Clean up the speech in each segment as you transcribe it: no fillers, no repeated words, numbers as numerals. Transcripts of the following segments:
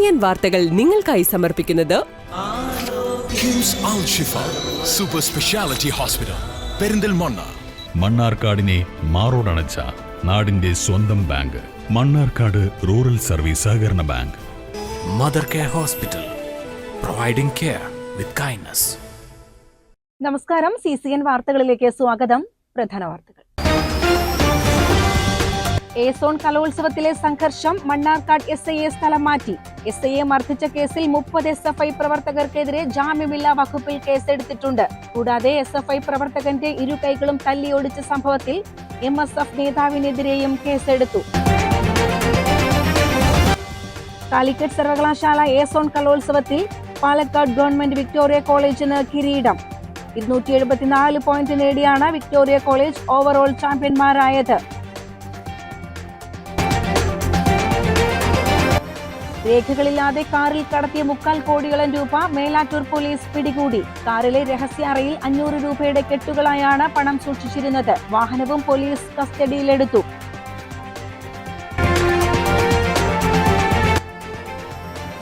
CCN വാർത്തകൾ നിങ്ങൾക്കായി സമർപ്പിക്കുന്നത് കിംസ് അൽ ഷിഫ സൂപ്പർ സ്പെഷ്യാലിറ്റി ഹോസ്പിറ്റൽ പെരിന്തൽമണ്ണ. മണ്ണാർക്കാടിനെ മാറോടണച്ച നാടിന്റെ സ്വന്തം ബാങ്ക് മണ്ണാർക്കാട് റൂറൽ സർവീസ് സഹകരണ bank. Mother care hospital, providing care with kindness. നമസ്കാരം. CCN വാർത്തകളിലേക്ക് സ്വാഗതം. പ്രധാന വാർത്തകൾ. സോൺ കലോത്സവത്തിലെ സംഘർഷം. മണ്ണാർക്കാട് SIയെ സ്ഥലം മാറ്റി. SIയെ മർദ്ദിച്ച കേസിൽ 30 SFI പ്രവർത്തകർക്കെതിരെ ജാമ്യമില്ലാ വകുപ്പിൽ കേസെടുത്തിട്ടുണ്ട്. കൂടാതെ SFI പ്രവർത്തകന്റെ ഇരു കൈകളും തല്ലിയൊടിച്ച സംഭവത്തിൽ MSF നേതാവിനെതിരെയും കേസെടുത്തു. കാലിക്കറ്റ് സർവകലാശാല സോൺ കലോത്സവത്തിൽ പാലക്കാട് ഗവൺമെന്റ് വിക്ടോറിയ കോളേജിന് കിരീടം. 274 പോയിന്റ് നേടിയാണ് വിക്ടോറിയ കോളേജ് ഓവറോൾ ചാമ്പ്യന്മാരായത്. രേഖകളില്ലാതെ കാറിൽ കടത്തിയ 3/4 കോടിയോളം രൂപ മേലാറ്റൂർ പോലീസ് പിടികൂടി. കാറിലെ രഹസ്യ അറയിൽ 500 രൂപയുടെ കെട്ടുകളായാണ് പണം സൂക്ഷിച്ചിരുന്നത്. വാഹനവും പോലീസ് കസ്റ്റഡിയിലെടുത്തു.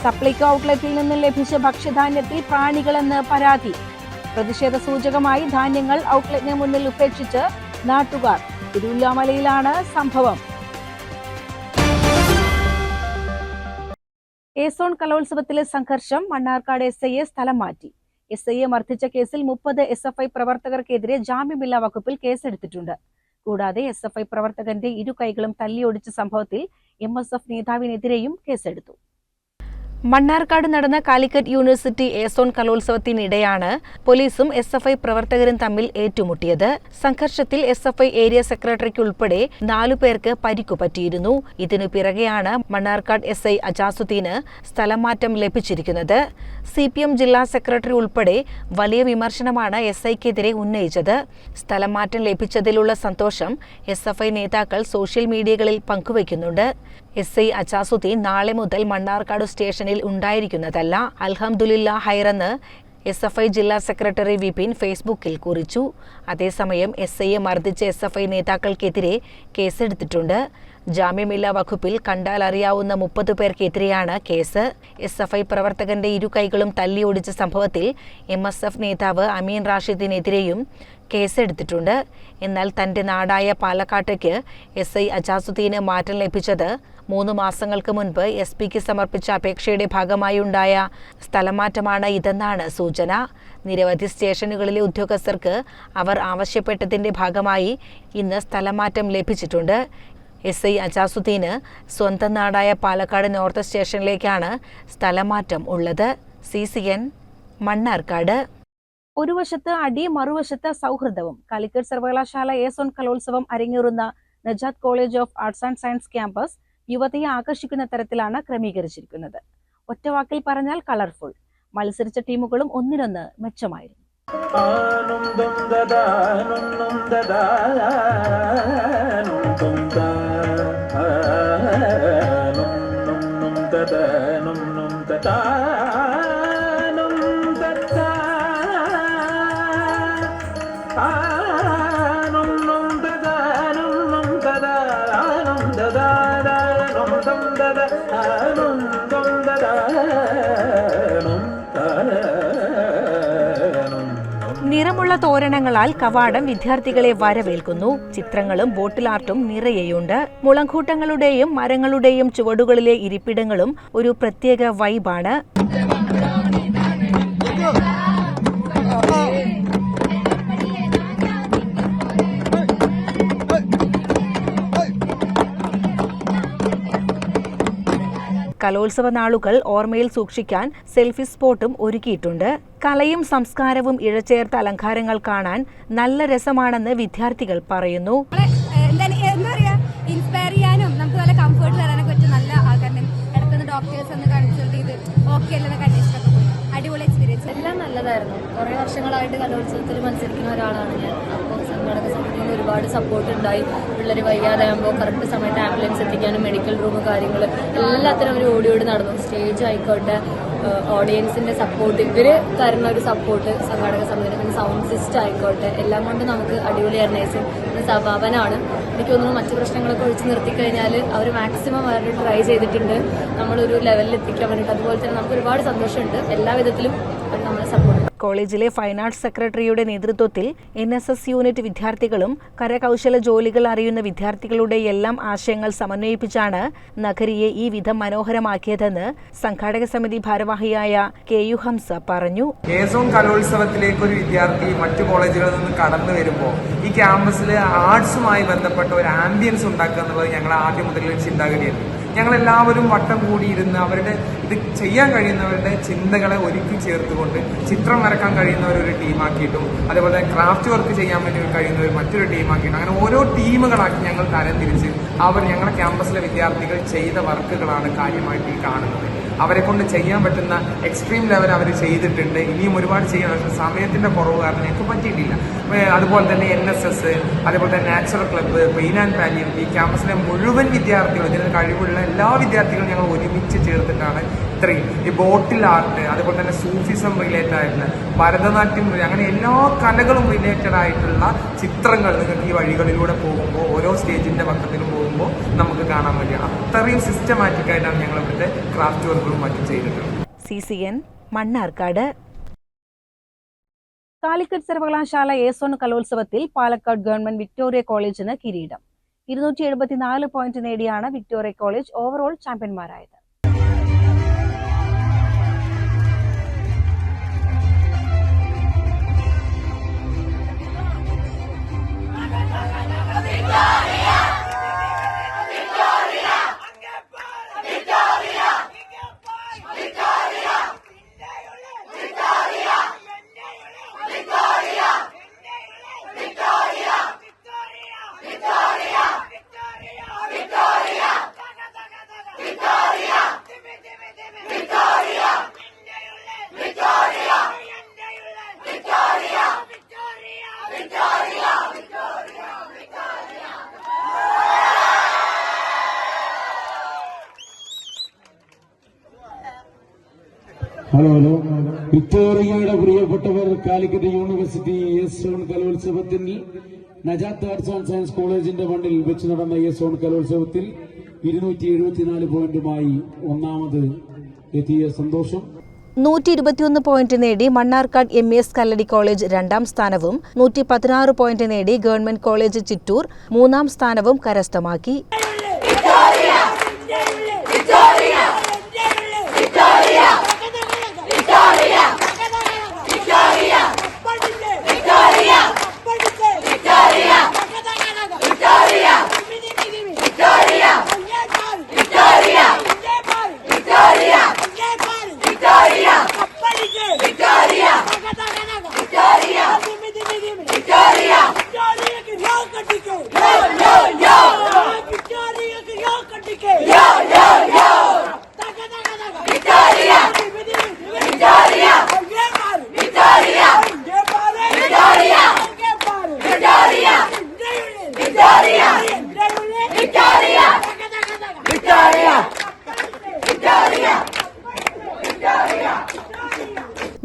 സപ്ലൈകോ ഔട്ട്ലെറ്റിൽ നിന്നും ലഭിച്ച ഭക്ഷ്യധാന്യത്തിൽ പ്രാണികളെന്ന് പരാതി. പ്രതിഷേധ സൂചകമായി ധാന്യങ്ങൾ ഔട്ട്ലെറ്റിന് മുന്നിൽ ഉപേക്ഷിച്ച് നാട്ടുകാർ. തിരുവല്ലാമലയിലാണ് സംഭവം. സോൺ കലോത്സവത്തിലെ സംഘർഷം. മണ്ണാർക്കാട് SIയെ സ്ഥലം മാറ്റി. SIയെ മർദ്ദിച്ച കേസിൽ 30 SFI പ്രവർത്തകർക്കെതിരെ ജാമ്യമില്ലാ വകുപ്പിൽ കേസെടുത്തിട്ടുണ്ട്. കൂടാതെ SFI പ്രവർത്തകന്റെ ഇരു കൈകളും തല്ലിയൊടിച്ച സംഭവത്തിൽ MSF നേതാവിനെതിരെയും കേസെടുത്തു. മണ്ണാർക്കാട് നടന്ന കാലിക്കറ്റ് യൂണിവേഴ്സിറ്റി സോൺ കലോത്സവത്തിനിടെയാണ് പോലീസും SFI പ്രവർത്തകരും തമ്മിൽ ഏറ്റുമുട്ടിയത്. സംഘർഷത്തിൽ SFI ഏരിയ സെക്രട്ടറിക്ക് ഉൾപ്പെടെ 4 പേർക്ക് പരിക്കു പറ്റിയിരുന്നു. ഇതിനു പിറകെയാണ് മണ്ണാർക്കാട് SI അജാസുദ്ദീന് സ്ഥലമാറ്റം ലഭിച്ചിരിക്കുന്നത്. CPM ജില്ലാ സെക്രട്ടറി ഉൾപ്പെടെ വലിയ വിമർശനമാണ് SIക്കെതിരെ ഉന്നയിച്ചത്. സ്ഥലമാറ്റം ലഭിച്ചതിലുള്ള സന്തോഷം SFI നേതാക്കൾ സോഷ്യൽ മീഡിയകളിൽ പങ്കുവയ്ക്കുന്നുണ്ട്. SI അജാസുദ്ദീൻ നാളെ മുതൽ മണ്ണാർക്കാട് സ്റ്റേഷനിൽ ഉണ്ടായിരിക്കുന്നതല്ല. അൽഹംദുലില്ലാ ഹൈറെന്ന് SFI ജില്ലാ സെക്രട്ടറി വിപിൻ ഫേസ്ബുക്കിൽ കുറിച്ചു. അതേസമയം SIയെ മർദ്ദിച്ച SFI നേതാക്കൾക്കെതിരെ കേസെടുത്തിട്ടുണ്ട്. ജാമ്യമില്ലാ വകുപ്പിൽ കണ്ടാൽ അറിയാവുന്ന 30 പേർക്കെതിരെയാണ് കേസ്. SFI പ്രവർത്തകന്റെ ഇരു കൈകളും തല്ലിയൊടിച്ച സംഭവത്തിൽ MSF നേതാവ് അമീൻ റാഷിദിനെതിരെയും കേസെടുത്തിട്ടുണ്ട്. എന്നാൽ തന്റെ നാടായ പാലക്കാട്ടേക്ക് SI അജാസുദ്ദീന് മാറ്റം ലഭിച്ചത് 3 മാസങ്ങൾക്ക് മുൻപ് SPക്ക് സമർപ്പിച്ച അപേക്ഷയുടെ ഭാഗമായുണ്ടായ സ്ഥലമാറ്റമാണ് ഇതെന്നാണ് സൂചന. നിരവധി സ്റ്റേഷനുകളിലെ ഉദ്യോഗസ്ഥർക്ക് അവർ ആവശ്യപ്പെട്ടതിന്റെ ഭാഗമായി ഇന്ന് സ്ഥലമാറ്റം ലഭിച്ചിട്ടുണ്ട്. SI അജാസുദ്ദീന് സ്വന്തം നാടായ പാലക്കാട് നോർത്ത് സ്റ്റേഷനിലേക്കാണ് സ്ഥലമാറ്റം ഉള്ളത്. CCN മണ്ണാർക്കാട്. ഒരു വശത്ത് അടി, മറുവശത്ത് സൗഹൃദവും. കാലിക്കറ്റ് സർവകലാശാല സോൺ കലോത്സവം അരങ്ങേറുന്ന Najath college of arts and science campus യുവതിയെ ആകർഷിക്കുന്ന തരത്തിലാണ് ക്രമീകരിച്ചിരിക്കുന്നത്. ഒറ്റവാക്കിൽ പറഞ്ഞാൽ കളർഫുൾ. മത്സരിച്ച ടീമുകളും ഒന്നിനൊന്ന് മെച്ചമായിരുന്നു. നിറമുള്ള തോരണങ്ങളാൽ കവാടം വിദ്യാർത്ഥികളെ വരവേൽക്കുന്നു. ചിത്രങ്ങളും ബോട്ടിൽ ആർട്ടും നിറയെയുണ്ട്. മുളങ്കൂട്ടങ്ങളുടെയും മരങ്ങളുടെയും ചുവടുകളിലെ ഇരിപ്പിടങ്ങളും ഒരു പ്രത്യേക വൈബാണ്. കലോത്സവ നാളുകൾ ഓർമ്മയിൽ സൂക്ഷിക്കാൻ സെൽഫി സ്പോട്ടും ഒരുക്കിയിട്ടുണ്ട്. കലയും സംസ്കാരവും ഇഴചേർത്ത അലങ്കാരങ്ങൾ കാണാൻ നല്ല രസമാണെന്ന് വിദ്യാർത്ഥികൾ പറയുന്നു. ഇൻസ്പയർ ചെയ്യാനും നമുക്ക് നല്ല കംഫർട്ട് തരാനൊക്കെ പറ്റും. നല്ല ആൾക്കാരുടെ ഇടത്തുനിന്ന് ഡോക്ടേഴ്സ് ഒന്ന് കൺസൾട്ട് ചെയ്ത് ഓക്കെ അല്ലെന്നൊക്കെ അന്വേഷിച്ചൊക്കെ പോയി. അടിപൊളി എക്സ്പീരിയൻസ്. എല്ലാം നല്ലതായിരുന്നു. കുറേ വർഷങ്ങളായിട്ട് കലോത്സവത്തിൽ മത്സരിക്കുന്ന ഒരാളാണ് ഞാൻ. അപ്പോൾ സംഘാടക സമിതിയിൽ നിന്ന് ഒരുപാട് സപ്പോർട്ട് ഉണ്ടായി. പിള്ളേർ വയ്യാതാകുമ്പോൾ കറക്റ്റ് സമയത്ത് ആംബുലൻസ് എത്തിക്കാനും മെഡിക്കൽ റൂം കാര്യങ്ങൾ എല്ലാത്തിനും അവർ ഓടി നടന്നു. സ്റ്റേജ് ആയിക്കോട്ടെ, ഓഡിയൻസിൻ്റെ സപ്പോർട്ട്, ഇവർ തരുന്ന ഒരു സപ്പോർട്ട്, സംഘാടക സമിതി, പിന്നെ സൗണ്ട് സിസ്റ്റം ആയിക്കോട്ടെ, എല്ലാം കൊണ്ട് നമുക്ക് അടിപൊളിയായിരുന്നു. സമാപനമാണ്. എനിക്ക് തോന്നുന്നു മറ്റു പ്രശ്നങ്ങളൊക്കെ ഒഴിച്ചു നിർത്തിക്കഴിഞ്ഞാൽ അവർ മാക്സിമം അവർ ട്രൈ ചെയ്തിട്ടുണ്ട് നമ്മളൊരു ലെവലിൽ എത്തിക്കാൻ വേണ്ടിയിട്ട്. അതുപോലെ തന്നെ നമുക്ക് ഒരുപാട് സന്തോഷമുണ്ട്. എല്ലാ വിധത്തിലും അവർ നമ്മളെ സപ്പോർട്ട്. കോളേജിലെ ഫൈൻ ആർട്സ് സെക്രട്ടറിയുടെ നേതൃത്വത്തിൽ NSS യൂണിറ്റ് വിദ്യാർത്ഥികളും കരകൗശല ജോലികൾ അറിയുന്ന വിദ്യാർത്ഥികളുടെ എല്ലാം ആശയങ്ങൾ സമന്വയിപ്പിച്ചാണ് നഗരിയെ ഈ വിധം മനോഹരമാക്കിയതെന്ന് സംഘാടക സമിതി ഭാരവാഹിയായ KU ഹംസ പറഞ്ഞു. കേസോൺ കലോത്സവത്തിലേക്ക് ഒരു വിദ്യാർത്ഥി മറ്റു കോളേജുകളിൽ നിന്ന് കടന്നു വരുമ്പോൾ ഈ ക്യാമ്പസിൽ ആർട്സുമായി ബന്ധപ്പെട്ട ഒരു ആംബിയൻസ് ഉണ്ടാക്കുക എന്നുള്ളത് ഞങ്ങൾ ആദ്യം മുതലൊരു ചിന്താഗതിയായിരുന്നു. ഞങ്ങളെല്ലാവരും വട്ടം കൂടിയിരുന്ന് അവരുടെ ഇത് ചെയ്യാൻ കഴിയുന്നവരുടെ ചിന്തകളെ ഒരുക്കി ചേർത്തുകൊണ്ട് ചിത്രം വരക്കാൻ കഴിയുന്നവരൊരു ടീമാക്കിയിട്ടും അതേപോലെ തന്നെ ക്രാഫ്റ്റ് വർക്ക് ചെയ്യാൻ വേണ്ടി കഴിയുന്നവർ മറ്റൊരു ടീമാക്കിയിട്ടും അങ്ങനെ ഓരോ ടീമുകളാക്കി ഞങ്ങൾ തരംതിരിച്ച് ഞങ്ങളുടെ ക്യാമ്പസിലെ വിദ്യാർത്ഥികൾ ചെയ്ത വർക്കുകളാണ് കാര്യമായിട്ട് ഈ കാണുന്നത്. അവരെ കൊണ്ട് ചെയ്യാൻ പറ്റുന്ന എക്സ്ട്രീം ലെവൽ അവർ ചെയ്തിട്ടുണ്ട്. ഇനിയും ഒരുപാട് ചെയ്യണം. പക്ഷേ സമയത്തിൻ്റെ കുറവ് കാരണം ഞങ്ങൾക്ക് പറ്റിയിട്ടില്ല. അതുപോലെ തന്നെ NSS, അതേപോലെ തന്നെ natural club, pain and palliative, ഈ ക്യാമ്പസിലെ മുഴുവൻ വിദ്യാർത്ഥികളും, ഇതിന് കഴിവുള്ള എല്ലാ വിദ്യാർത്ഥികളും ഞങ്ങൾ ഒരുമിച്ച് ചേർത്തിട്ടാണ് ഇത്രയും ഈ ബോട്ടിൽ ആർട്ട്, അതുപോലെ തന്നെ സൂഫിസം റിലേറ്റഡ് ആയിട്ടുള്ള ഭരതനാട്യം, അങ്ങനെ എല്ലാ കലകളും റിലേറ്റഡ് ആയിട്ടുള്ള ചിത്രങ്ങൾ നിങ്ങൾക്ക് ഈ വഴികളിലൂടെ പോകുമ്പോൾ ഓരോ സ്റ്റേജിൻ്റെ പക്കത്തിലും പോകുമ്പോൾ നമുക്ക് കാണാൻ പറ്റും. അത്രയും സിസ്റ്റമാറ്റിക് ആയിട്ടാണ് ഞങ്ങൾ ഇവിടുത്തെ ക്രാഫ്റ്റ് വർക്കുകളും മറ്റും ചെയ്തിട്ടുള്ളത്. CCN മണ്ണാർക്കാട്. കാലിക്കറ്റ് സർവകലാശാല A-സോൺ കലോത്സവത്തിൽ പാലക്കാട് ഗവൺമെന്റ് വിക്ടോറിയ കോളേജിന് കിരീടം. 274 പോയിന്റ് നേടിയാണ് വിക്ടോറിയ കോളേജ് ഓവറോൾ ചാമ്പ്യന്മാരായത്. ഹലോ വിക്ടോറിയയുടെ പ്രിയപ്പെട്ടവർ, കാലിക്കറ്റ് യൂണിവേഴ്സിറ്റി A-സോൺ കലോത്സവത്തിൽ നജാത്ത് ആർട്സ് ആൻഡ് സയൻസ് കോളേജിന്റെ മണ്ണിൽ വെച്ച് നടന്ന A-സോൺ കലോത്സവത്തിൽ 274 പോയിന്റുമായി ഒന്നാമത് എത്തിയ സന്തോഷം. 121 പോയിന്റ് നേടി മണ്ണാർക്കാട് MES കല്ലടി കോളേജ് 2ാം സ്ഥാനവും 116 പോയിന്റ് നേടി ഗവൺമെന്റ് കോളേജ് ചിറ്റൂർ 3ാം സ്ഥാനവും കരസ്ഥമാക്കി.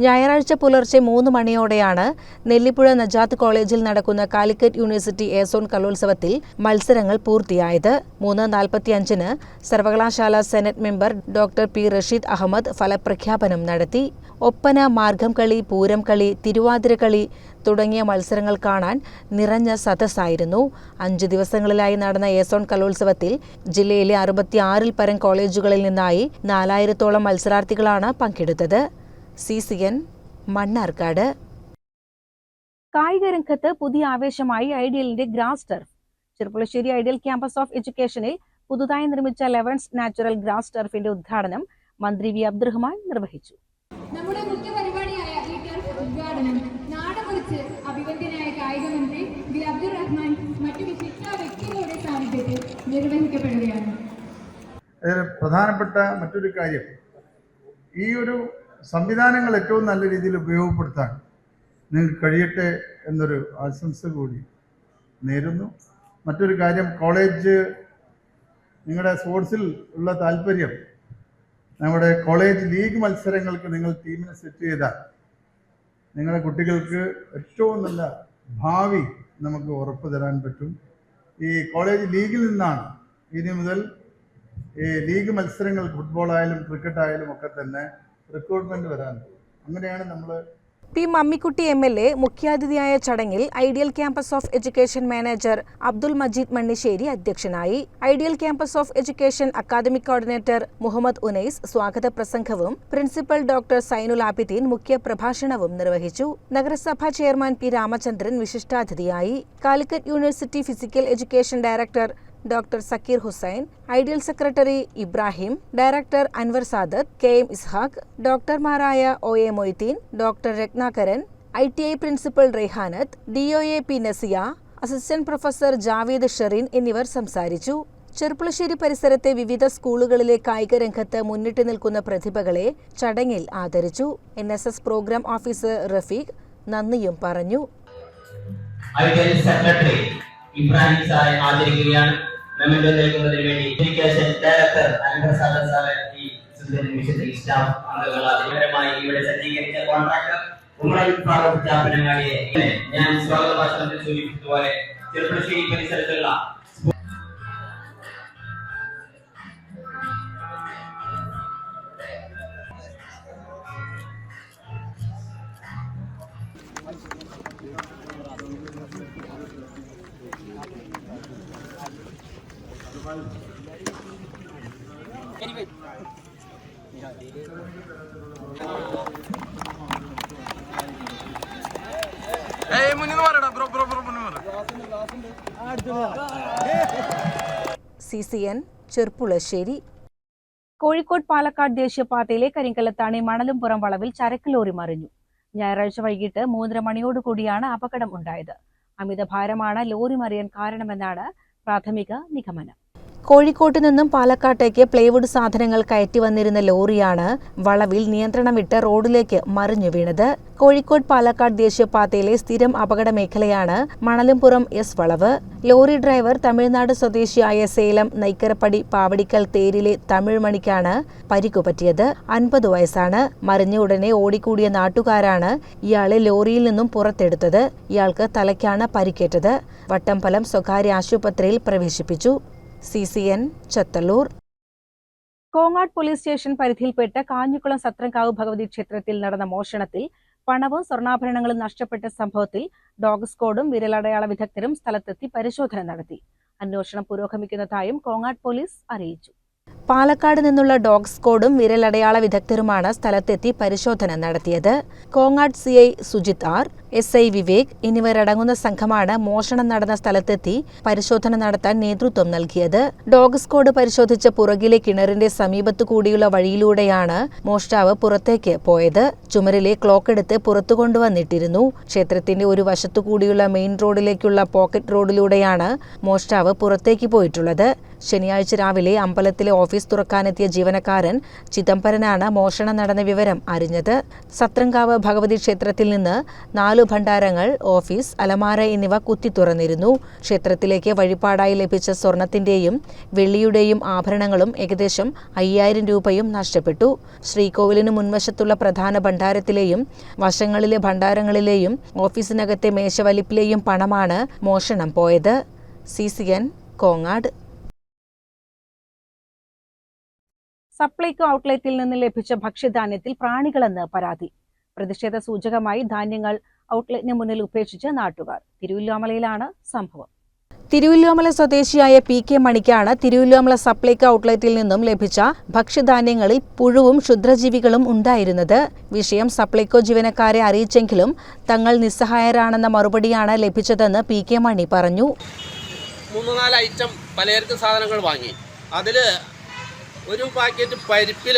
ഞായറാഴ്ച പുലർച്ചെ 3 മണിയോടെയാണ് നെല്ലിപ്പുഴ നജാത്ത് കോളേജിൽ നടക്കുന്ന കാലിക്കറ്റ് യൂണിവേഴ്സിറ്റി A-സോൺ കലോത്സവത്തിൽ മത്സരങ്ങൾ പൂർത്തിയായത്. 3:45-ന് സർവകലാശാല senate member doctor P. Rasheed Ahammed ഫലപ്രഖ്യാപനം നടത്തി. ഒപ്പന, മാർഗം കളി, പൂരം കളി, തിരുവാതിരക്കളി തുടങ്ങിയ മത്സരങ്ങൾ കാണാൻ നിറഞ്ഞ സദസ്സായിരുന്നു. 5 ദിവസങ്ങളിലായി നടന്ന A-സോൺ കലോത്സവത്തിൽ ജില്ലയിലെ 66-ൽ പരം കോളേജുകളിൽ നിന്നായി 4000-ഓളം മത്സരാർത്ഥികളാണ് പങ്കെടുത്തത്. CCN മണ്ണാർക്കാട്. കായിക രംഗത്ത് പുതിയ ആവേശമായി ഐഡിയലിന്റെ grass turf. Cherpulassery ideal campus of എഡ്യൂക്കേഷനിൽ പുതുതായി നിർമ്മിച്ച ലെവൻസ് നാച്ചുറൽ ഗ്രാസ് ടർഫിന്റെ ഉദ്ഘാടനം മന്ത്രി V. അബ്ദുറഹ്മാൻ നിർവഹിച്ചു. നമ്മുടെ മുഖ്യ പരിപാടിയായ ഈ ടർഫ് ഉദ്ഘാടനം നാടമുറിച്ച് അഭിവന്ദ്യനായ കായിക മന്ത്രി V. അബ്ദുറഹ്മാൻ മറ്റു വിശിഷ്ട വ്യക്തികളുടെ സാന്നിധ്യത്തിൽ നിർവഹിക്കപ്പെടുകയാണ്. പ്രധാനപ്പെട്ട മറ്റൊരു കാര്യം, ഈ ഒരു സംവിധാനങ്ങൾ ഏറ്റവും നല്ല രീതിയിൽ ഉപയോഗപ്പെടുത്താൻ നിങ്ങൾക്ക് കഴിയട്ടെ എന്നൊരു ആശംസ കൂടി നേരുന്നു. മറ്റൊരു കാര്യം, കോളേജ് നിങ്ങളുടെ സ്പോർട്സിൽ ഉള്ള താല്പര്യം നമ്മുടെ കോളേജ് ലീഗ് മത്സരങ്ങൾക്ക് നിങ്ങൾ ടീമിനെ സെറ്റ് ചെയ്താൽ നിങ്ങളുടെ കുട്ടികൾക്ക് ഏറ്റവും നല്ല ഭാവി നമുക്ക് ഉറപ്പ് തരാൻ പറ്റും. ഈ കോളേജ് ലീഗിൽ നിന്നാണ് ഇനി മുതൽ ഈ ലീഗ് മത്സരങ്ങൾ ഫുട്ബോളായാലും ക്രിക്കറ്റായാലും ഒക്കെ തന്നെ റിക്രൂട്ട്മെൻറ്റ് വരാൻ പോകും. അങ്ങനെയാണ് നമ്മൾ പി മമ്മിക്കുട്ടി MLA മുഖ്യാതിഥിയായ ചടങ്ങിൽ ideal campus of education manager Abdul Majeed Mannisseri അധ്യക്ഷനായി. Ideal campus of education academic coordinator Muhammad Unais സ്വാഗത പ്രസംഗവും പ്രിൻസിപ്പൽ ഡോക്ടർ സൈനുൽ ആബിദീൻ മുഖ്യ പ്രഭാഷണവും നിർവഹിച്ചു. നഗരസഭാ ചെയർമാൻ പി രാമചന്ദ്രൻ വിശിഷ്ടാതിഥിയായി. Calicut university physical education director doctor Zakir Hussain, ideal secretary Ibrahim, director Anwar Sadath, KM Ishaq, ഡോക്ടർമാരായ OA Moideen, doctor Ratnakaran, ITI principal Raihanath, DOA P Nasiya, assistant professor Javed Sherin എന്നിവർ സംസാരിച്ചു. ചെർപ്പുളശ്ശേരി പരിസരത്തെ വിവിധ സ്കൂളുകളിലെ കായിക രംഗത്ത് മുന്നിട്ട് നിൽക്കുന്ന പ്രതിഭകളെ ചടങ്ങിൽ ആദരിച്ചു. NSS പ്രോഗ്രാം ഓഫീസർ റഫീഖ് നന്ദിയും പറഞ്ഞു. ഐഡിയൽ സെക്രട്ടറി ഇബ്രാഹിം സാറെ ആദരിക്കുകയാണ്. മെമ്മന്റോ നൽകുന്നതിന് വേണ്ടി എഡ്യൂക്കേഷൻ ഡയറക്ടർ അൻവർ സാദത്ത് സാറെ ഈ സുന്ദര നിമിഷത്തിൽ സ്റ്റാഫ് അംഗങ്ങൾ അതിപരമായി ഇവിടെ സജ്ജീകരിച്ച കോൺട്രാക്ടർ ഉമർ ഫാറൂഖ് ചാപ്പനങ്ങാടിയെ ഞാൻ സ്വാഗത ഭാഷണത്തിൽ സൂചിപ്പിച്ചതുപോലെ ചെറുപ്പശ്ശേരി പരിസരത്തുള്ള CCN ചെർപ്പുളശ്ശേരി. കോഴിക്കോട് പാലക്കാട് ദേശീയപാതയിലെ കരിങ്കല്ലത്താണി മണലുംപുറം വളവിൽ ചരക്ക് ലോറി മറിഞ്ഞു. ഞായറാഴ്ച വൈകിട്ട് 3:30 മണിയോടുകൂടിയാണ് അപകടം ഉണ്ടായത്. അമിതഭാരമാണ് ലോറി മറിയാൻ കാരണമെന്നാണ് പ്രാഥമിക നിഗമനം. കോഴിക്കോട്ട് നിന്നും പാലക്കാട്ടേക്ക് പ്ലൈവുഡ് സാധനങ്ങൾ കയറ്റി വന്നിരുന്ന ലോറിയാണ് വളവിൽ നിയന്ത്രണം വിട്ട് റോഡിലേക്ക് മറിഞ്ഞു വീണത്. കോഴിക്കോട് പാലക്കാട് ദേശീയപാതയിലെ സ്ഥിരം അപകട മേഖലയാണ് മണലുംപുറം S വളവ്. ലോറി ഡ്രൈവർ തമിഴ്നാട് സ്വദേശിയായ സേലം നൈക്കരപ്പടി പാവടിക്കൽ തേരിലെ തമിഴ് മണിക്കാണ് പരിക്കുപറ്റിയത്. 50 വയസ്സാണ്. മറിഞ്ഞ ഉടനെ ഓടിക്കൂടിയ നാട്ടുകാരാണ് ഇയാളെ ലോറിയിൽ നിന്നും പുറത്തെടുത്തത്. ഇയാൾക്ക് തലയ്ക്കാണ് പരിക്കേറ്റത്. വട്ടമ്പലം സ്വകാര്യ ആശുപത്രിയിൽ പ്രവേശിപ്പിച്ചു. CCN Chathallur. Kongad police station പരിധിയിൽപ്പെട്ട കാഞ്ഞിക്കുളം സത്രംകാവ് ഭഗവതി ക്ഷേത്രത്തിൽ നടന്ന മോഷണത്തിൽ പണവും സ്വർണ്ണാഭരണങ്ങളും നഷ്ടപ്പെട്ട സംഭവത്തിൽ ഡോഗ് സ്ക്വാഡും വിരലടയാള വിദഗ്ധരും സ്ഥലത്തെത്തി പരിശോധന നടത്തി. അന്വേഷണം പുരോഗമിക്കുന്നതായും കോങ്ങാട് പോലീസ് അറിയിച്ചു. പാലക്കാട് നിന്നുള്ള ഡോഗ് സ്ക്വാഡും വിരലടയാള വിദഗ്ധരുമാണ് സ്ഥലത്തെത്തി പരിശോധന നടത്തിയത്. Kongad CI Sujith R, SI Vivek എന്നിവരടങ്ങുന്ന സംഘമാണ് മോഷണം നടന്ന സ്ഥലത്തെത്തി പരിശോധന നടത്താൻ നേതൃത്വം നൽകിയത്. ഡോഗ് സ്ക്വാഡ് പരിശോധിച്ച പുറകിലെ കിണറിന്റെ സമീപത്തു കൂടിയുള്ള വഴിയിലൂടെയാണ് മോഷ്ടാവ് പുറത്തേക്ക് പോയത്. ചുമരിലെ ക്ലോക്ക് എടുത്ത് പുറത്തു കൊണ്ടുവന്നിട്ടിരുന്നു. ക്ഷേത്രത്തിന്റെ ഒരു വശത്തു കൂടിയുള്ള മെയിൻ റോഡിലേക്കുള്ള പോക്കറ്റ് റോഡിലൂടെയാണ് മോഷ്ടാവ് പുറത്തേക്ക് പോയിട്ടുള്ളത്. ശനിയാഴ്ച രാവിലെ അമ്പലത്തിലെ ഓഫീസ് തുറക്കാനെത്തിയ ജീവനക്കാരൻ ചിദംബരനാണ് മോഷണം നടന്ന വിവരം അറിഞ്ഞത്. സത്രംകാവ് ഭഗവതി ക്ഷേത്രത്തിൽ നിന്ന് 4 ഭണ്ഡാരങ്ങൾ, ഓഫീസ്, അലമാര എന്നിവ കുത്തി തുറന്നിരുന്നു. ക്ഷേത്രത്തിലേക്ക് വഴിപാടായി ലഭിച്ച സ്വർണത്തിന്റെയും വെള്ളിയുടെയും ആഭരണങ്ങളും ഏകദേശം 5000 രൂപയും നഷ്ടപ്പെട്ടു. ശ്രീകോവിലിന് മുൻവശത്തുള്ള പ്രധാന ഭണ്ഡാരത്തിലെയും വശങ്ങളിലെ ഭണ്ഡാരങ്ങളിലെയും ഓഫീസിനകത്തെ മേശവലിപ്പിലെയും പണമാണ് മോഷണം പോയത്. CCN കോങ്ങാട്. സപ്ലൈകോ ഔട്ട്ലെറ്റിൽ നിന്ന് ലഭിച്ച ഭക്ഷ്യധാന്യത്തിൽ പ്രാണികളെന്ന് പരാതി. പ്രതിഷേധ സൂചകമായി ധാന്യങ്ങൾ ഔട്ട്ലെറ്റിന് മുന്നിൽ ഉപേക്ഷിച്ച് നാട്ടുകാർ. തിരുവല്ലോമലയിലാണ് സംഭവം. തിരുവല്ലോമല സ്വദേശിയായ PK മണിക്കാണ് തിരുവല്ലോമല സപ്ലൈകോ ഔട്ട്ലെറ്റിൽ നിന്നും ലഭിച്ച ഭക്ഷ്യധാന്യങ്ങളിൽ പുഴുവും ക്ഷുദ്രജീവികളും ഉണ്ടായിരുന്നത്. വിഷയം സപ്ലൈകോ ജീവനക്കാരെ അറിയിച്ചെങ്കിലും തങ്ങൾ നിസ്സഹായരാണെന്ന മറുപടിയാണ് ലഭിച്ചതെന്ന് PK മണി പറഞ്ഞു. 3-4 ഐറ്റം പലചരക്ക് സാധനങ്ങൾ വാങ്ങി. അതിൽ ഒരു പാക്കറ്റ് പരിപ്പിൽ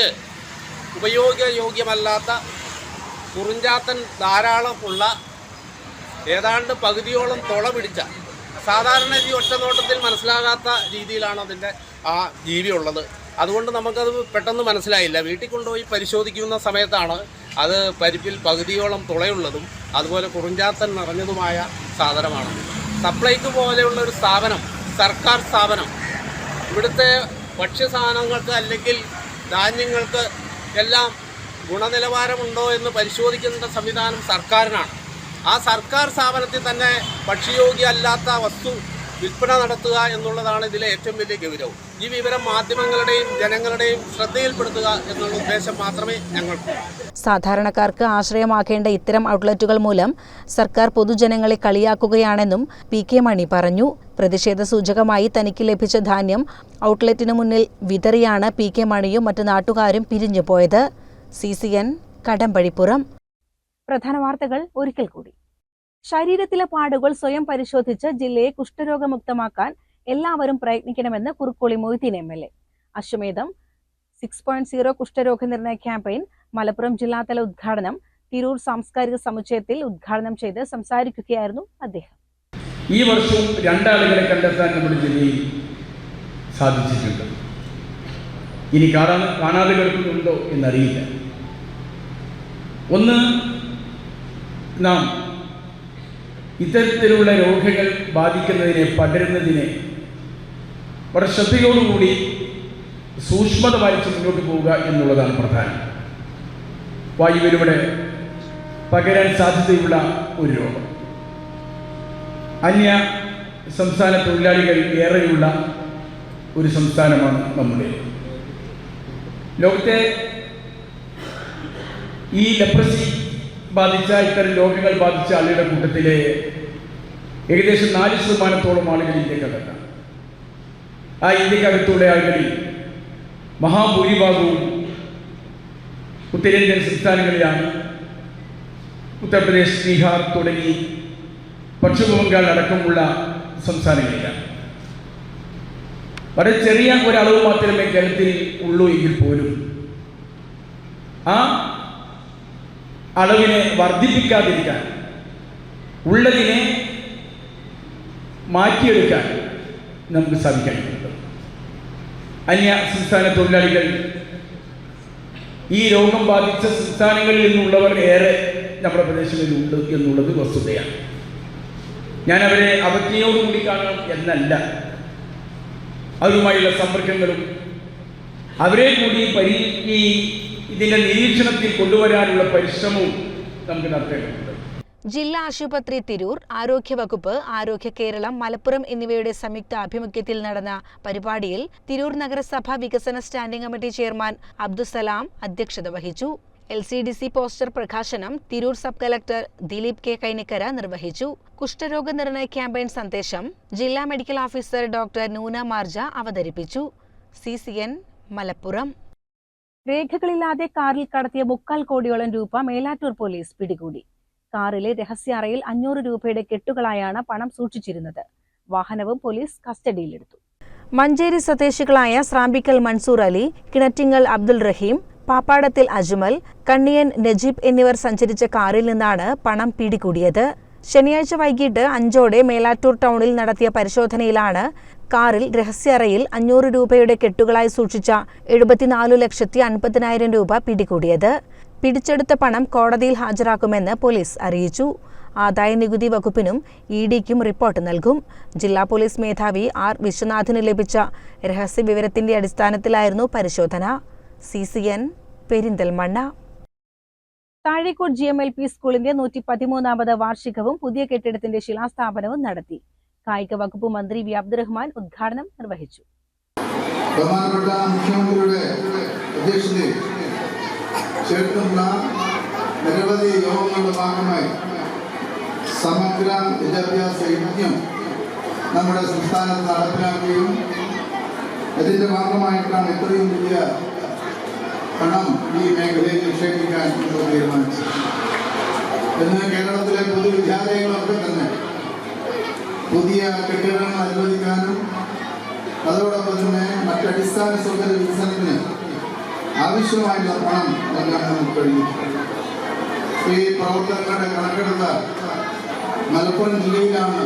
ഉപയോഗയോഗ്യമല്ലാത്ത കുറിഞ്ചാത്തൻ ധാരാളമുള്ള ഏതാണ്ട് പകുതിയോളം തുള പിടിച്ച, സാധാരണ ഈ ഒറ്റനോട്ടത്തിൽ മനസ്സിലാകാത്ത രീതിയിലാണ് അതിൻ്റെ ആ ജീവി ഉള്ളത്. അതുകൊണ്ട് നമുക്കത് പെട്ടെന്ന് മനസ്സിലായില്ല. വീട്ടിൽ കൊണ്ടുപോയി പരിശോധിക്കുന്ന സമയത്താണ് അത് പരിപ്പിൽ പകുതിയോളം തുളയുള്ളതും അതുപോലെ കുറിഞ്ചാത്തൻ നിറഞ്ഞതുമായ സാധനമാണ്. സപ്ലൈകോ പോലെയുള്ള ഒരു സ്ഥാപനം, സർക്കാർ സ്ഥാപനം, ഇവിടുത്തെ ഭക്ഷ്യസാധനങ്ങൾക്ക് അല്ലെങ്കിൽ ധാന്യങ്ങൾക്ക് എല്ലാം ഗുണനിലവാരമുണ്ടോ എന്ന് പരിശോധിക്കേണ്ട സംവിധാനം സർക്കാരിനാണ്. ആ സർക്കാർ സ്ഥാപനത്തിൽ തന്നെ ഭക്ഷ്യയോഗ്യമല്ലാത്ത വസ്തു വിൽപ്പന നടത്തുക എന്നുള്ളതാണ് ഇതിലെ ഏറ്റവും വലിയ ഗൗരവം. ഈ വിവരം മാധ്യമങ്ങളുടെയും ജനങ്ങളുടെയും ശ്രദ്ധയിൽപ്പെടുത്തുക എന്നുള്ള ഉദ്ദേശം മാത്രമേ ഞങ്ങൾക്ക്. സാധാരണക്കാർക്ക് ആശ്രയമാക്കേണ്ട ഇത്തരം ഔട്ട്ലെറ്റുകൾ മൂലം സർക്കാർ പൊതുജനങ്ങളെ കളിയാക്കുകയാണെന്നും പി.കെ. മണി പറഞ്ഞു. പ്രതിഷേധ സൂചകമായി തനിക്ക് ലഭിച്ച ധാന്യം ഔട്ട്ലെറ്റിന് മുന്നിൽ വിതറിയാണ് പി.കെ. മണിയും മറ്റു നാട്ടുകാരും പിരിഞ്ഞുപോയത്. CCN കടമ്പഴിപ്പുറം. പ്രധാന വാർത്തകൾ ഒരിക്കൽ കൂടി. ശരീരത്തിലെ പാടുകൾ സ്വയം പരിശോധിച്ച് ജില്ലയെ കുഷ്ഠരോഗമുക്തമാക്കാൻ എല്ലാവരും പ്രയത്നിക്കണമെന്ന് കുറുക്കോളി മൊയ്തീൻ MLA. അശ്വമേധം 6.0 കുഷ്ഠരോഗ നിർണയ ക്യാമ്പയിൻ മലപ്പുറം ജില്ലാതല ഉദ്ഘാടനം തിരൂർ സാംസ്കാരിക സമുച്ചയത്തിൽ ഉദ്ഘാടനം ചെയ്ത് സംസാരിക്കുകയായിരുന്നു അദ്ദേഹം. ഈ വർഷവും 2 ആളുകളെ കണ്ടെത്താൻ നമ്മുടെ ജില്ലയിൽ സാധിച്ചിട്ടുണ്ട്. ഇനി കാണാതെ കിടക്കുന്നുണ്ടോ എന്നറിയില്ല. ഒന്ന്, നാം ഇത്തരത്തിലുള്ള രോഗങ്ങൾ ബാധിക്കുന്നതിനെ, പടരുന്നതിനെ വളരെ ശ്രദ്ധയോടുകൂടി സൂക്ഷ്മത പാലിച്ച് മുന്നോട്ട് പോവുക എന്നുള്ളതാണ് പ്രധാനം. വായുവിലൂടെ പകരാൻ സാധ്യതയുള്ള ഒരു രോഗം. അന്യ സംസ്ഥാന തൊഴിലാളികൾ ഏറെയുള്ള ഒരു സംസ്ഥാനമാണ് നമ്മുടെ. ലോകത്തെ ഈ ലെപ്രസി ബാധിച്ച, ഇത്തരം രോഗങ്ങൾ ബാധിച്ച ആളുകളുടെ കൂട്ടത്തിലെ ഏകദേശം 4% ആളുകൾ ഇന്ത്യക്കകത്താണ്. ആ ഇന്ത്യക്കകത്തുള്ള ആളുകളിൽ മഹാഭൂരിഭാഗവും ഉത്തരേന്ത്യൻ സംസ്ഥാനങ്ങളിലാണ്. ഉത്തർപ്രദേശ്, ബീഹാർ തുടങ്ങി പശ്ചിമ ബംഗാൾ അടക്കമുള്ള സംസ്ഥാനങ്ങളിലാണ്. വളരെ ചെറിയ ഒരളവ് മാത്രമേ കേരളത്തിൽ ഉള്ളൂ എങ്കിൽ പോലും ആ അളവിനെ വർദ്ധിപ്പിക്കാതിരിക്കാൻ, ഉള്ളതിനെ മാറ്റിയെടുക്കാൻ നമുക്ക് സാധിക്കേണ്ടതുണ്ട്. അന്യ സംസ്ഥാന തൊഴിലാളികൾ, ഈ രോഗം ബാധിച്ച സംസ്ഥാനങ്ങളിൽ നിന്നുള്ളവർ ഏറെ നമ്മുടെ പ്രദേശങ്ങളിലുണ്ട് എന്നുള്ളത് വസ്തുതയാണ്. ഞാൻ അവരെ അവജ്ഞയോടുകൂടി കാണണം എന്നല്ല, അവരുമായുള്ള സമ്പർക്കങ്ങളും അവരെ കൂടി ഇതിന്റെ നിരീക്ഷണത്തിൽ കൊണ്ടുവരാനുള്ള പരിശ്രമവും നമുക്ക് നടത്തേണ്ടതുണ്ട്. ജില്ലാ ആശുപത്രി തിരൂർ, ആരോഗ്യവകുപ്പ്, ആരോഗ്യ കേരളം, മലപ്പുറം എന്നിവയുടെ സംയുക്ത ആഭിമുഖ്യത്തിൽ നടന്ന പരിപാടിയിൽ തിരൂർ നഗരസഭ വികസന സ്റ്റാൻഡിംഗ് കമ്മിറ്റി ചെയർമാൻ അബ്ദുസലാം അധ്യക്ഷത വഹിച്ചു. LCDC പോസ്റ്റർ പ്രകാശനം Tirur sub collector Dileep K. Kainikkara നിർവഹിച്ചു. കുഷ്ഠരോഗ നിർണയ ക്യാമ്പയിൻ സന്ദേശം ജില്ലാ medical officer doctor Noona Marja അവതരിപ്പിച്ചു. CCN മലപ്പുറം. രേഖകളില്ലാതെ കാറിൽ കടത്തിയ 3/4 കോടിയോളം രൂപ മേലാറ്റൂർ പോലീസ് പിടികൂടി. കാറിലെ രഹസ്യ അറയിൽ 500 രൂപയുടെ കെട്ടുകളായാണ് പണം സൂക്ഷിച്ചിരുന്നത്. വാഹനവും പോലീസ് കസ്റ്റഡിയിലെടുത്തു. മഞ്ചേരി സ്വദേശികളായ സ്രാമ്പിക്കൽ മൻസൂർ അലി, കിണറ്റിങ്ങൽ അബ്ദുൽ റഹീം, പാപ്പാടത്തിൽ അജ്മൽ, കണ്ണിയൻ നജീബ് എന്നിവർ സഞ്ചരിച്ച കാറിൽ നിന്നാണ് പണം പിടികൂടിയത്. ശനിയാഴ്ച വൈകിട്ട് 5ഓടെ മേലാറ്റൂർ ടൗണിൽ നടത്തിയ പരിശോധനയിലാണ് കാറിൽ രഹസ്യ അറയിൽ 500 രൂപയുടെ കെട്ടുകളായി സൂക്ഷിച്ച 74,50,000 രൂപ പിടികൂടിയത്. പിടിച്ചെടുത്ത പണം കോടതിയിൽ ഹാജരാക്കുമെന്ന് പോലീസ് അറിയിച്ചു. ആദായ നികുതി വകുപ്പിനും EDക്കും റിപ്പോർട്ട് നൽകും. ജില്ലാ പോലീസ് മേധാവി R. വിശ്വനാഥിന് ലഭിച്ച രഹസ്യ വിവരത്തിന്റെ അടിസ്ഥാനത്തിലായിരുന്നു പരിശോധന. CCN പെരിന്തൽമണ്ണ. താഴേക്കോട് GMLP സ്കൂളിന്റെ 113ാമത് വാർഷികവും പുതിയ കെട്ടിടത്തിന്റെ ശിലാസ്ഥാപനവും നടത്തി. കായിക വകുപ്പ് മന്ത്രി V. അബ്ദുറഹ്മാൻ ഉദ്ഘാടനം നിർവഹിച്ചു. ബഹുമാനപ്പെട്ട മുഖ്യമന്ത്രിയുടെ അധ്യക്ഷതയിൽ ചേർക്കുന്ന നിരവധി യോഗങ്ങളുടെ ഭാഗമായി സമഗ്ര വിദ്യാഭ്യാസ യജ്ഞം നമ്മുടെ സംസ്ഥാനത്ത് നടപ്പിലാക്കുകയും അതിന്റെ ഭാഗമായിട്ടാണ് ഇത്രയും വലിയ പണം ഈ മേഖലയിൽ നിക്ഷേപിക്കാൻ തീരുമാനിച്ചു. ഇന്ന് കേരളത്തിലെ പൊതുവിദ്യാലയങ്ങളൊക്കെ തന്നെ പുതിയ കെട്ടിടങ്ങൾ അനുവദിക്കാനും അതോടൊപ്പം തന്നെ മറ്റടിസ്ഥാന സൗകര്യ വികസനത്തിന് ആവശ്യമായിട്ടുള്ള പണം നൽകാൻ നമുക്ക് കഴിയും. ഈ പ്രവർത്തനങ്ങളുടെ കണക്കെടുത്ത മലപ്പുറം ജില്ലയിലാണ്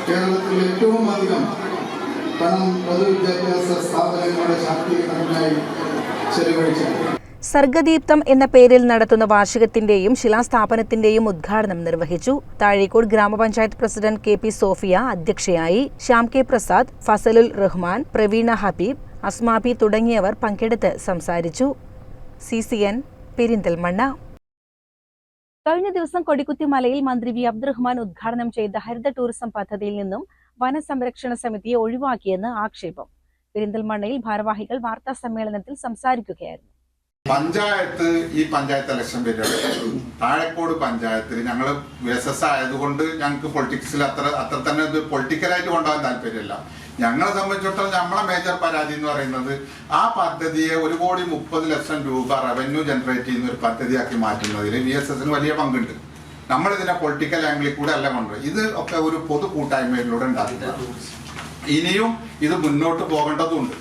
കേരളത്തിൽ ഏറ്റവും അധികം പണം പൊതുവിദ്യാഭ്യാസ സ്ഥാപനങ്ങളുടെ ശാക്തീകരണത്തിനായി ചെലവഴിച്ചത്. സർഗദീപ്തം എന്ന പേരിൽ നടത്തുന്ന വാർഷികത്തിന്റെയും ശിലാസ്ഥാപനത്തിന്റെയും ഉദ്ഘാടനം നിർവഹിച്ചു. താഴേക്കോട് ഗ്രാമപഞ്ചായത്ത് പ്രസിഡന്റ് KP സോഫിയ അധ്യക്ഷയായി. ശ്യാം K. പ്രസാദ്, ഫസലുൽ റഹ്മാൻ, പ്രവീണ ഹബീബ്, അസ്മാബി തുടങ്ങിയവർ പങ്കെടുത്ത് സംസാരിച്ചു. CCN പെരിന്തൽമണ്ണ. കഴിഞ്ഞ ദിവസം കൊടിക്കുത്തി മലയിൽ മന്ത്രി വി അബ്ദുറഹ്മാൻ ഉദ്ഘാടനം ചെയ്ത ഹരിത ടൂറിസം പദ്ധതിയിൽ നിന്നും വനസംരക്ഷണ സമിതിയെ ഒഴിവാക്കിയെന്ന് ആക്ഷേപം. പെരിന്തൽമണ്ണയിൽ ഭാരവാഹികൾ വാർത്താ സമ്മേളനത്തിൽ സംസാരിക്കുകയായിരുന്നു. ഈ പഞ്ചായത്ത് ഇലക്ഷൻ വരികയാണ്. താഴെക്കോട് പഞ്ചായത്തിൽ ഞങ്ങൾ VSS ആയതുകൊണ്ട് ഞങ്ങൾക്ക് പൊളിറ്റിക്സിൽ അത്ര തന്നെ ഇത് പൊളിറ്റിക്കലായിട്ട് കൊണ്ടുപോകാൻ താല്പര്യമില്ല. ഞങ്ങളെ സംബന്ധിച്ചിടത്തോളം നമ്മളെ മേജർ പരാതി എന്ന് പറയുന്നത് ആ പദ്ധതിയെ 1,30,00,000 രൂപ റവന്യൂ ജനറേറ്റ് ചെയ്യുന്ന ഒരു പദ്ധതിയാക്കി മാറ്റുന്നതിൽ VSSന് വലിയ പങ്കുണ്ട്. നമ്മളിതിനെ പൊളിറ്റിക്കൽ ആംഗിളിൽ കൂടെ അല്ല കൊണ്ടുപോയി. ഇത് ഒക്കെ ഒരു പൊതു കൂട്ടായ്മയിലൂടെ ഉണ്ടാക്കുന്നത്. ഇനിയും ഇത് മുന്നോട്ട് പോകേണ്ടതുണ്ട്.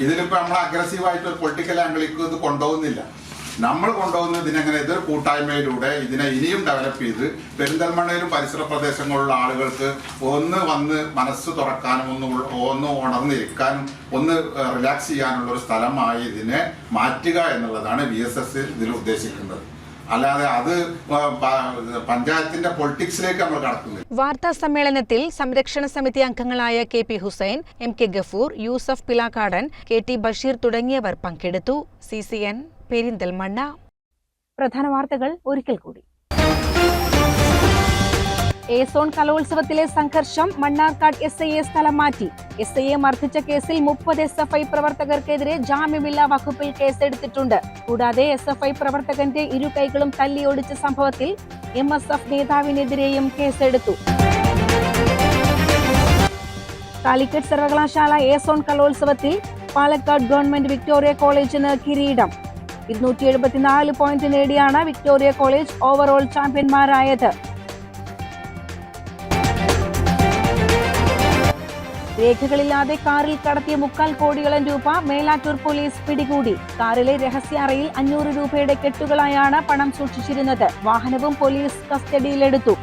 ഇതിലിപ്പോൾ നമ്മൾ അഗ്രസീവായിട്ട് ഒരു പൊളിറ്റിക്കൽ ആംഗിളിലേക്ക് ഇത് കൊണ്ടുപോകുന്നില്ല. നമ്മൾ കൊണ്ടുപോകുന്നത് ഇതിനെങ്ങനെ ഇതൊരു കൂട്ടായ്മയിലൂടെ ഇതിനെ ഇനിയും ഡെവലപ്പ് ചെയ്ത് പെരിന്തൽമണ്ണയിലും പരിസര പ്രദേശങ്ങളിലുള്ള ആളുകൾക്ക് ഒന്ന് വന്ന് മനസ്സ് തുറക്കാനും ഒന്ന് ഉണർന്നിരിക്കാനും ഒന്ന് റിലാക്സ് ചെയ്യാനുള്ള ഒരു സ്ഥലമായി ഇതിനെ മാറ്റുക എന്നുള്ളതാണ് VSS ഇതിൽ ഉദ്ദേശിക്കുന്നത്. അല്ലാതെ അത് പഞ്ചായത്തിന്റെ പൊളിറ്റിക്സിലേക്ക് നമ്മൾ കടക്കുന്നില്ല. വാർത്താ സമ്മേളനത്തിൽ സംരക്ഷണ സമിതി അംഗങ്ങളായ KP Hussain, MK Gafoor, Yusuf പിലാക്കാടൻ, KT Basheer തുടങ്ങിയവർ പങ്കെടുത്തു. CCN പെരിന്തൽമണ്ണ. പ്രധാന വാർത്തകൾ ഒരിക്കൽ കൂടി. സോൺ കലോത്സവത്തിലെ സംഘർഷം. മണ്ണാർക്കാട് SIA സ്ഥലം മാറ്റി. SIA മർദ്ദിച്ച കേസിൽ 30 SFI പ്രവർത്തകർക്കെതിരെ ജാമ്യമില്ലാ വകുപ്പിൽ കേസെടുത്തിട്ടുണ്ട്. കൂടാതെ SFI പ്രവർത്തകന്റെ ഇരു കൈകളും തല്ലിയൊടിച്ച സംഭവത്തിൽ MSF നേതാവിനെതിരെയും കേസെടുത്തു. കാലിക്കറ്റ് സർവകലാശാല സോൺ കലോത്സവത്തിൽ പാലക്കാട് ഗവൺമെന്റ് വിക്ടോറിയ കോളേജിന് കിരീടം. 274 പോയിന്റ് നേടിയാണ് വിക്ടോറിയ കോളേജ് ഓവറോൾ ചാമ്പ്യന്മാരായത്. രേഖകളില്ലാതെ കാറിൽ കടത്തിയ 3/4 കോടിയോളം രൂപ മേലാറ്റൂർ പോലീസ് പിടികൂടി. കാറിലെ രഹസ്യ അറയിൽ 500 രൂപയുടെ കെട്ടുകളായാണ് പണം സൂക്ഷിച്ചിരുന്നത്. വാഹനവും പോലീസ് കസ്റ്റഡിയിലെടുത്തു.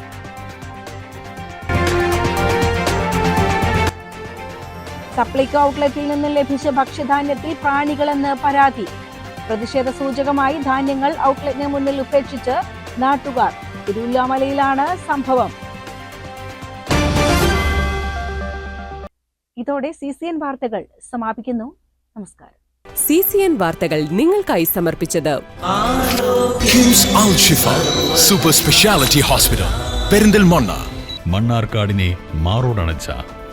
സപ്ലൈകോ ഔട്ട്ലെറ്റിൽ നിന്ന് ലഭിച്ച ഭക്ഷ്യധാന്യത്തിൽ പ്രാണികളെന്ന് പരാതി. പ്രതിഷേധ സൂചകമായി ധാന്യങ്ങൾ ഔട്ട്ലെറ്റിന് മുന്നിൽ ഉപേക്ഷിച്ച് നാട്ടുകാർ. തിരുവല്ലാമലയിലാണ് സംഭവം. ഇതോടെ CCN വാർത്തകൾ സമാപിക്കുന്നു. നമസ്കാരം. CCN വാർത്തകൾ നിങ്ങൾക്കായി സമർപ്പിച്ചത് കിംസ് അൽ ഷിഫ സൂപ്പർ സ്പെഷ്യാലിറ്റി ഹോസ്പിറ്റൽ പെരിന്തൽമണ്ണ. മണ്ണാർക്കാടിനെ മാറോടണച്ച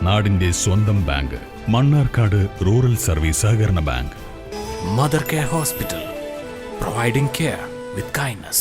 നാടിന്റെ സ്വന്തം ബാങ്ക് മണ്ണാർക്കാട് റൂറൽ സർവീസ് സഹകരണ bank. Mother Care Hospital, providing care with kindness.